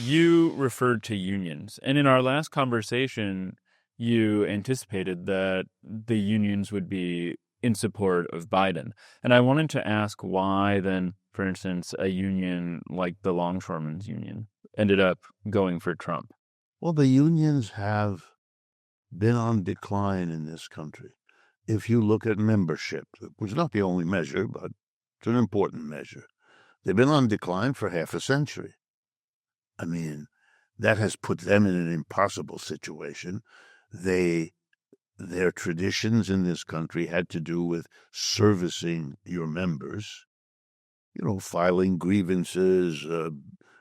you referred to unions, and in our last conversation, you anticipated that the unions would be in support of Biden. And I wanted to ask why then, for instance, a union like the Longshoremen's Union ended up going for Trump. Well, the unions have been on decline in this country. If you look at membership, which is not the only measure, but it's an important measure, they've been on decline for half a century. I mean, that has put them in an impossible situation. Their traditions in this country had to do with servicing your members, filing grievances,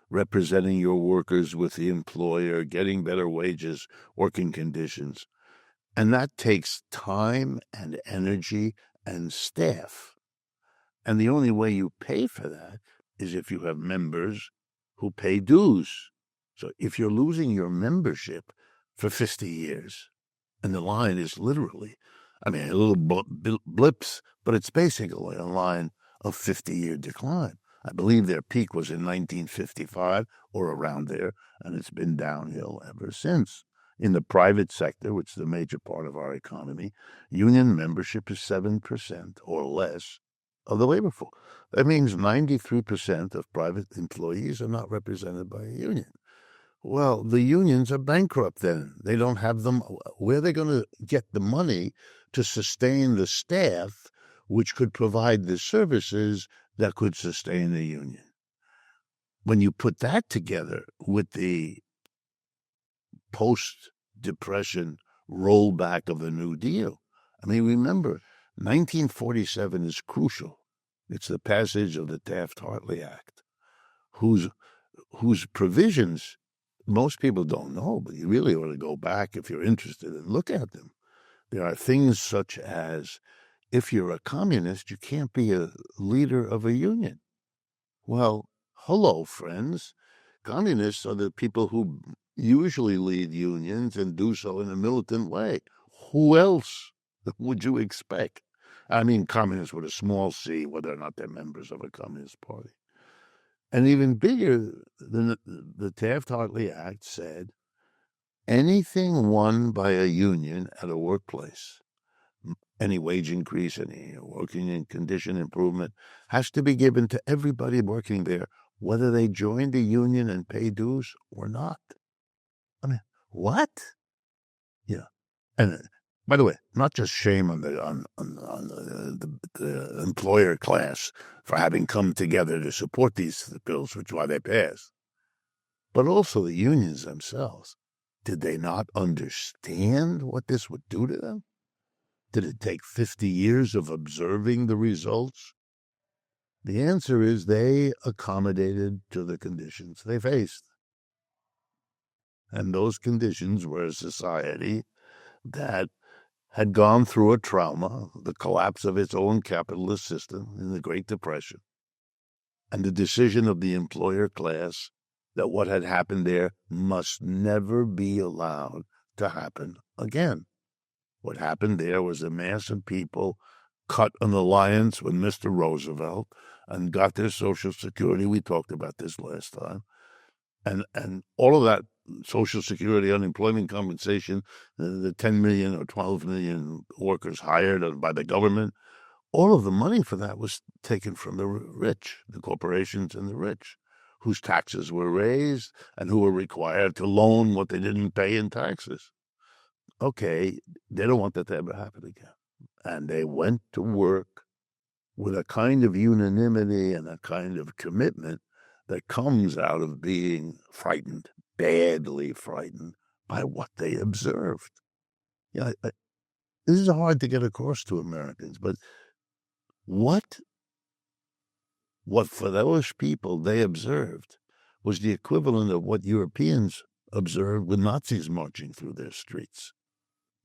representing your workers with the employer, getting better wages, working conditions. And that takes time and energy and staff. And the only way you pay for that is if you have members who pay dues. So if you're losing your membership for 50 years, and the line is literally, a little blips, but it's basically a line of 50-year decline. I believe their peak was in 1955 or around there, and it's been downhill ever since. In the private sector, which is a major part of our economy, union membership is 7% or less of the labor force. That means 93% of private employees are not represented by a union. Well, the unions are bankrupt then. They don't have them. Where are they going to get the money to sustain the staff, which could provide the services that could sustain the union? When you put that together with the post-Depression rollback of the New Deal, remember, 1947 is crucial. It's the passage of the Taft-Hartley Act, whose provisions most people don't know, but you really ought to go back if you're interested and look at them. There are things such as, if you're a communist, you can't be a leader of a union. Well, hello, friends. Communists are the people who usually lead unions and do so in a militant way. Who else would you expect? Communists with a small c, whether or not they're members of a communist party. And even bigger than the Taft-Hartley Act said, anything won by a union at a workplace, any wage increase, any working condition improvement, has to be given to everybody working there, whether they joined a union and pay dues or not. What? Yeah. And by the way, not just shame on the employer class for having come together to support these bills, which is why they passed, but also the unions themselves. Did they not understand what this would do to them? Did it take 50 years of observing the results? The answer is they accommodated to the conditions they faced. And those conditions were a society that had gone through a trauma, the collapse of its own capitalist system in the Great Depression, and the decision of the employer class that what had happened there must never be allowed to happen again. What happened there was a mass of people cut an alliance with Mr. Roosevelt and got their Social Security. We talked about this last time. And all of that Social Security, unemployment compensation, the 10 million or 12 million workers hired by the government, all of the money for that was taken from the rich, the corporations and the rich, whose taxes were raised and who were required to loan what they didn't pay in taxes. Okay, they don't want that to ever happen again. And they went to work with a kind of unanimity and a kind of commitment that comes out of being frightened, badly frightened by what they observed. This is hard to get across to Americans, but what for those people they observed was the equivalent of what Europeans observed with Nazis marching through their streets.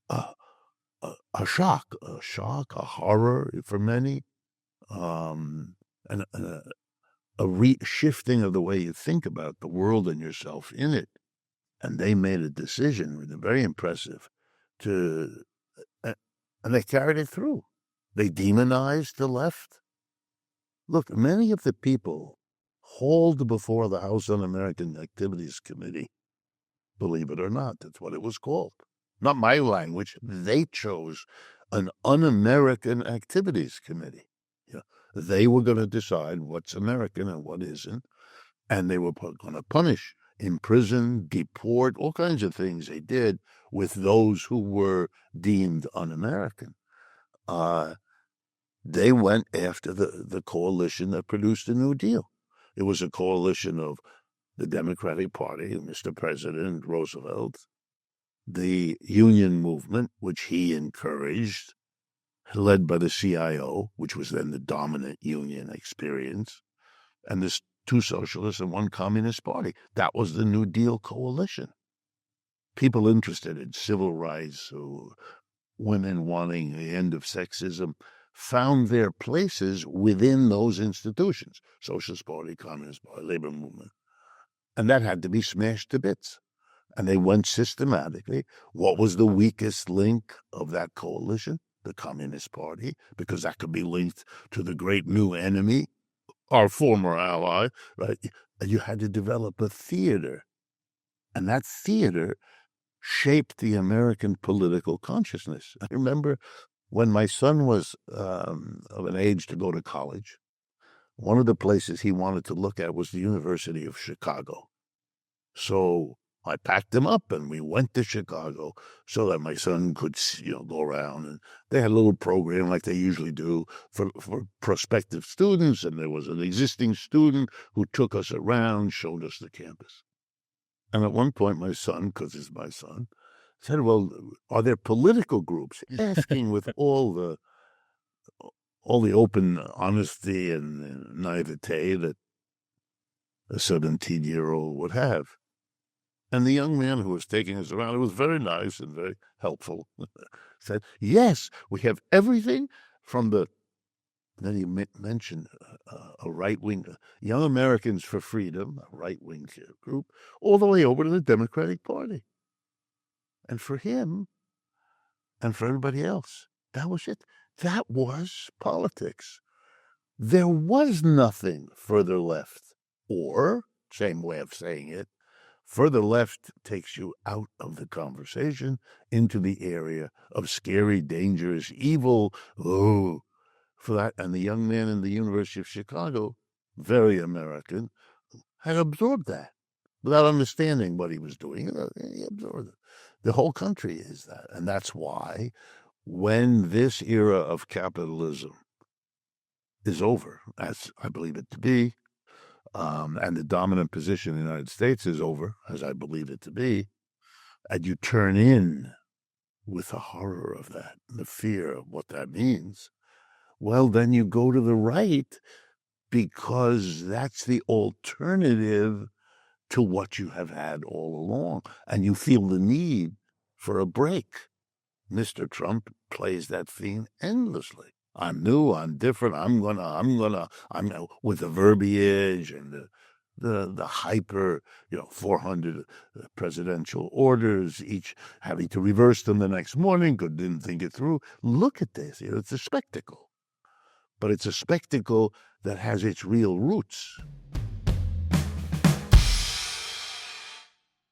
A shock, a horror for many, and a shifting of the way you think about the world and yourself in it. And they made a decision, very impressive, and they carried it through. They demonized the left. Look, many of the people hauled before the House Un-American Activities Committee. Believe it or not, that's what it was called. Not my language. They chose an Un-American Activities Committee. They were going to decide what's American and what isn't, and they were going to punish, imprison, deport, all kinds of things they did with those who were deemed un-American. They went after the coalition that produced the New Deal. It was a coalition of the Democratic Party, Mr. President Roosevelt, the union movement, which he encouraged, led by the CIO, which was then the dominant union experience, and the two socialists and one communist party. That was the New Deal coalition. People interested in civil rights, women wanting the end of sexism, found their places within those institutions, Socialist Party, Communist Party, Labor Movement. And that had to be smashed to bits. And they went systematically. What was the weakest link of that coalition? The Communist Party, because that could be linked to the great new enemy, our former ally, right? You had to develop a theater. And that theater shaped the American political consciousness. I remember when my son was of an age to go to college, one of the places he wanted to look at was the University of Chicago. So I packed him up and we went to Chicago so that my son could, go around. And they had a little program like they usually do for prospective students. And there was an existing student who took us around, showed us the campus. And at one point, my son, because he's my son, said, well, are there political groups? Asking with all the open honesty and naivete that a 17-year-old would have. And the young man who was taking us around, it was very nice and very helpful, said, yes, we have everything from the, then he mentioned a right-wing, Young Americans for Freedom, a right-wing group, all the way over to the Democratic Party. And for him, and for everybody else, that was it. That was politics. There was nothing further left. Or, same way of saying it, further left takes you out of the conversation into the area of scary, dangerous, evil. Oh, for that. And the young man in the University of Chicago, very American, had absorbed that without understanding what he was doing. He absorbed it. The whole country is that. And that's why when this era of capitalism is over, as I believe it to be, and the dominant position in the United States is over, as I believe it to be, and you turn in with the horror of that, the fear of what that means, well, then you go to the right because that's the alternative to what you have had all along, and you feel the need for a break. Mr. Trump plays that theme endlessly. I'm new, I'm different, I'm with the verbiage and the hyper, 400 presidential orders, each having to reverse them the next morning because didn't think it through. Look at this, it's a spectacle. But it's a spectacle that has its real roots.